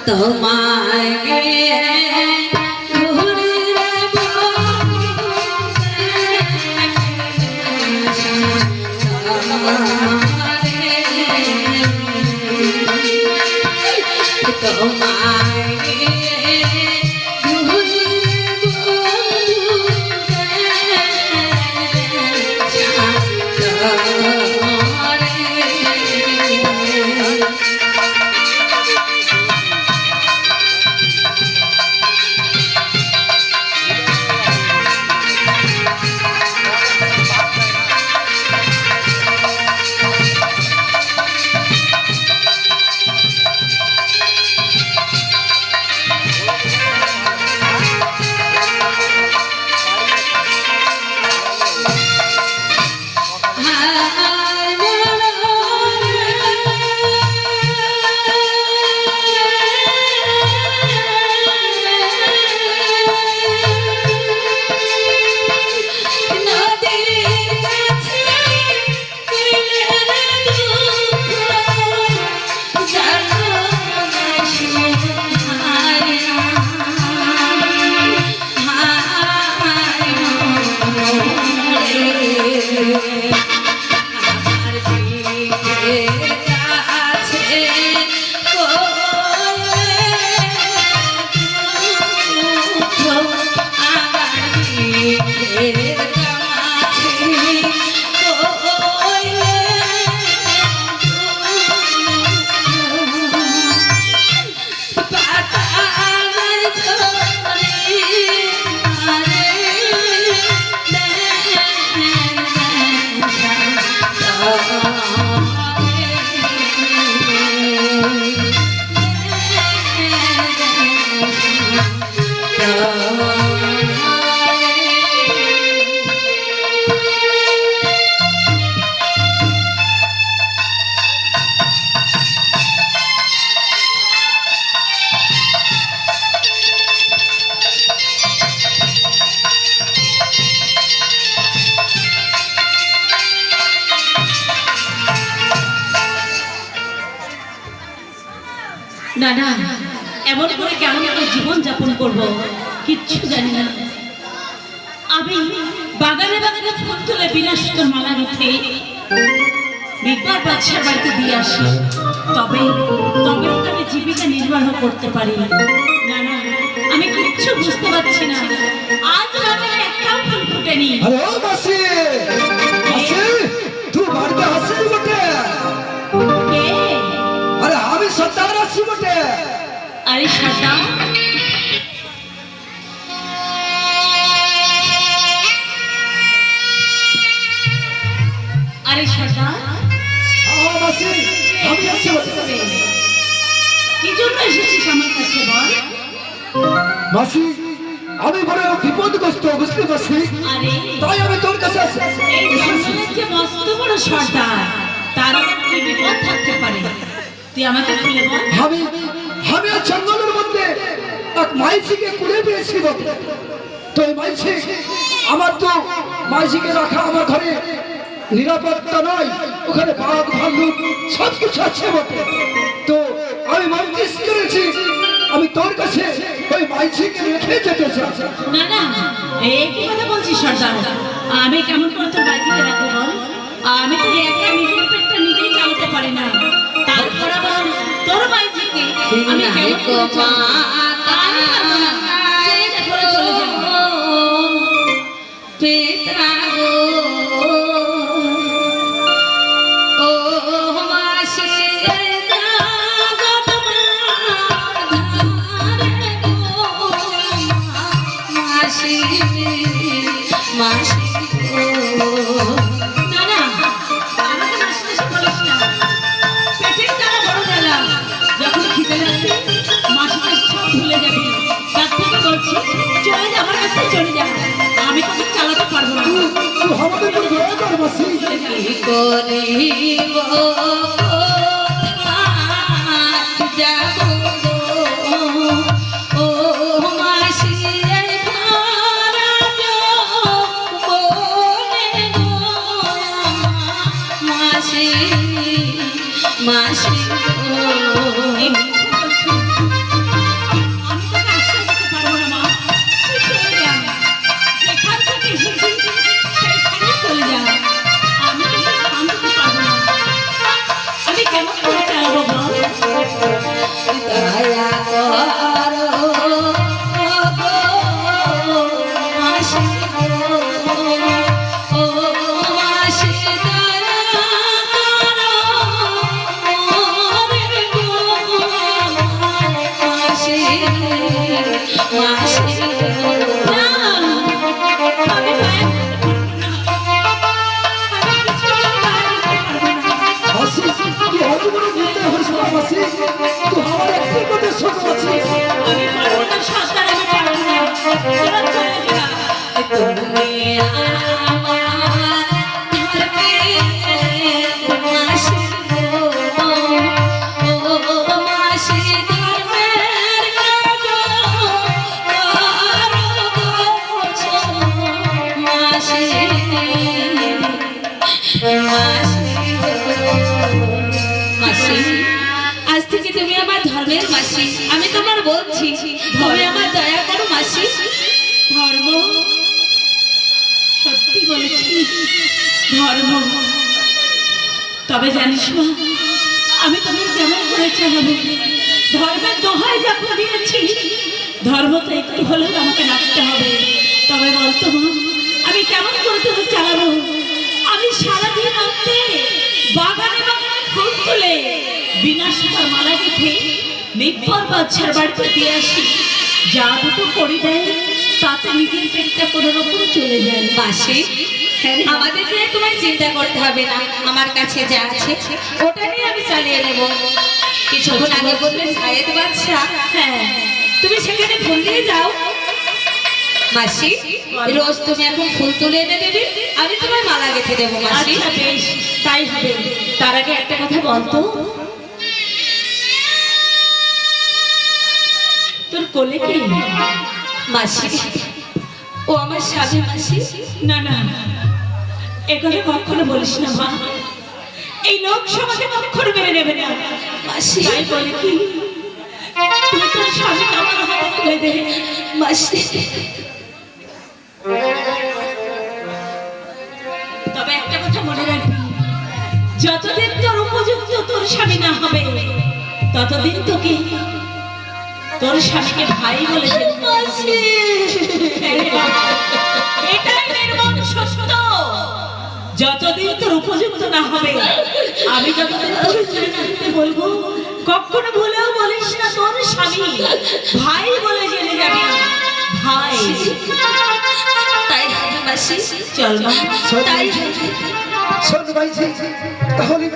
তোমায় না না এমন করে কেমন করে জীবন যাপন করব কিচ্ছু জানি না। আমি বাগানে বাগানে ফুল তুলে বিলাসিত মালা রেখে বিকবার বাদশার বাড়িতে দিয়ে আসি, তবে তবে আমি জীবিকা নির্বাহ করতে পারি। না না আমি কিচ্ছু বুঝতে পারছি না। আজ বাগানে একটাও ফুল ফুটেনি। আরে ও মাসি মাসি তুই বাড়িতে আসিস বটে? কে? আরে আমি সর্দার আসি বটে। আরে সর্দার, আরে সর্দার মাসি আমি আসি বটে। কি জন্য এসেছিস আমার কাছে বল? মাসি আমি বড় বিপদগ্রস্ত বুঝতে পারছি, আরে তাই আমি তোর কাছে আসি। এই জঙ্গলের যে মস্ত বড় সর্দার, তার আবার কি বিপদ থাকতে পারে তুই আমাকে খুলে বল। আমি আমি আর জঙ্গলের মধ্যে এক মাইসিকে কুড়ে পেয়েছি বটে। তো এই মাইসি আমার তো মাইসিকে রাখা আমার ঘরে নিরাপত্তা নয়, ওখানে বাঘ ভাল্লুক সব কিছু আছে বটে। তো আমি মন্ত্রিস করেছি আমি তোর কাছে ওই মাইসিকে রেখে যেতে চাই। না না এই কি কথা বলছিস সর্দার? আমি কেমন করে তোর বাইজিকে রাখবো বল? আমি তো একা নিজের পেটটা নিজেই চালাতে পারি না, তারপর আবার তোর বাইজিকে আমি কেমন করে চালাবো? আমি পারবো না। চলে যা, চলে যা। পিতা গো ও মাসি মাসি মাসি না না আমাকে মাসি মাসি বলিস না। পেটের জ্বালা বড় জ্বালা, যখন খিদে লাগবে মাসিকে সব ভুলে যাবি। তার থেকে বলছি চলে যা, আমার কাছে চলে যা। আমি তোকে চালাতে পারবো না। তুই আমাদের তো দয়া কর মাসি। কি করিব যাব ও মাসি ধরা বনে গো মাসি মাসি মাসি গো। না, আমি মায়া করতে পারবো না। আমি কিছুতেই মায়া করতে পারবো না। মাসি তুই অত বড় নির্দয় হয়েছ না মাসি, তুই আমার একটি কথা শোন মাসি। আমি পারবো না, সরকার আমি পারবো না। তোরা চলে যা। তুমি আমার ধরবে মাসি গো, ও মাসি ধর্মের কাজ করছো মাসি, মাসি আজ থেকে তুমি আমার ধর্মের মাসি, আমি তোমার বলছি তুমি আমার দয়া করো মাসি। ধর্ম, সত্যি বলেছি, ধর্ম। তবে জানিস মা, আমি তোদের কেমন করে চালাবো? ধর্মের দোহাই যখন দিয়েছি, ধর্ম তো একটু হলেও আমাকে রাখতে হবে। তবে বলতো মা, আমি কেমন করে তোদের চালাবো? আমি সারাদিন রাতে বাগানে বাগানে ফুল তুলে বিনাশকার মালা গেঁথে মেঘপর বাচ্চার বাড়িতে দিয়ে আসি। যা দুটো করে দেয় তাতে নিজের পেটটা কোনো রকম চলে যায়। মাসি আমাদের নিয়ে তোমায় চিন্তা করতে হবে না, আমার কাছে যা আছে ওটা নিয়ে আমি চালিয়ে নেব। কিছুক্ষণ আগে বললে সায়েদ বাদশা, হ্যাঁ, তুমি সেখানে ফুল দিয়ে যাও। মাসি রোজ তুমি এখন ফুল তুলে এনে দেবে, আমি তোমায় মালা গেঁথে দেবো মাসি। আচ্ছা বেশ, তাই হবে। তার আগে একটা কথা বলতো, তোর কোলে কি? মাসি ও আমার স্বামী মাসি। না না, এ কথা কখনো বলিস না মা, এই লোক সমাজে কখনো মেনে নেবে না। মাসি তাই বলে কি, তুই তোর স্বামীকে আমার হাতে তুলে দে। মাসি তবে একটা কথা মনে রাখবি, যতদিন তোর উপযুক্ত তোর স্বামী না হবে, ততদিন তোকে তোর স্বামীকে ভাই বলে দেবে। মাসি এটাই নির্মম সত্য। যতদিন তোর উপযুক্ত না হবে, আমি যতদিন তোকে ছেড়ে না দিতে বলবো, কখনো ভুলেও বলিস না তোর স্বামী ভাই বলে জেনে যাবি। ভাই, তাই হবে মাসি, চল মা। শোন তাই মাইজি, শোন মাইজি, তাহলে